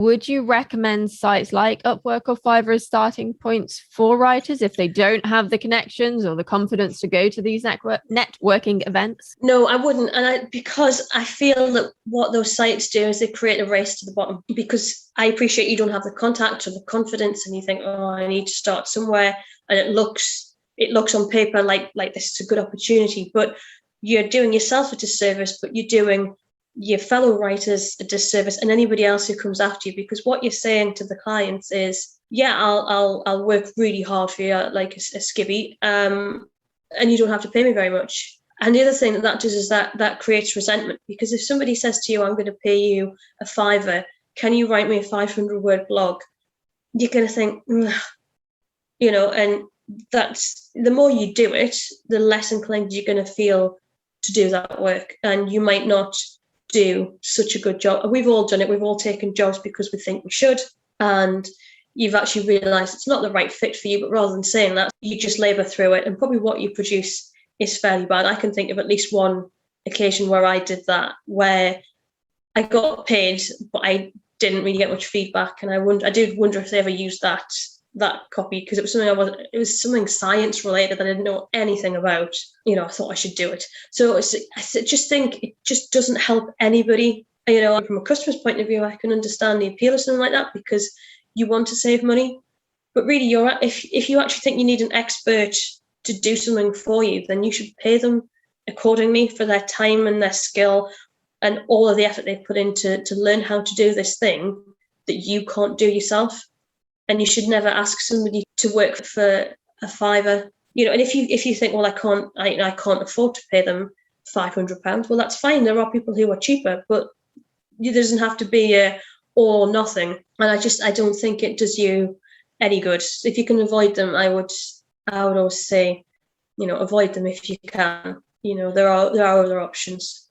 Would you recommend sites like Upwork or Fiverr as starting points for writers if they don't have the connections or the confidence to go to these networking events? No, I wouldn't. Because I feel that what those sites do is they create a race to the bottom, because I appreciate you don't have the contact or the confidence and you think, oh, I need to start somewhere. And it looks on paper like this is a good opportunity, but you're doing yourself a disservice, but you're doing your fellow writers a disservice and anybody else who comes after you, because what you're saying to the clients is, yeah, I'll work really hard for you, like a skivvy, and you don't have to pay me very much. And the other thing that does is that creates resentment, because if somebody says to you, I'm going to pay you a $5, can you write me a 500-word blog? You're going to think, and that's, the more you do it, the less inclined you're going to feel to do that work, and you might not do such a good job. We've all done it. We've all taken jobs because we think we should, and you've actually realized it's not the right fit for you, but rather than saying that, you just labor through it, and probably what you produce is fairly bad. I can think of at least one occasion where I did that, where I got paid, but I didn't really get much feedback, and I did wonder if they ever used that copy, because it was something science related that I didn't know anything about. I thought I should do it. So I just think it just doesn't help anybody. From a customer's point of view, I can understand the appeal of something like that, because you want to save money. But really, if you actually think you need an expert to do something for you, then you should pay them accordingly for their time and their skill and all of the effort they put into to learn how to do this thing that you can't do yourself. And you should never ask somebody to work for a $5. And if you think, well, I can't afford to pay them £500, well, that's fine. There are people who are cheaper, but it doesn't have to be a all or nothing. And I don't think it does you any good. If you can avoid them, I would always say, avoid them if you can. There are other options.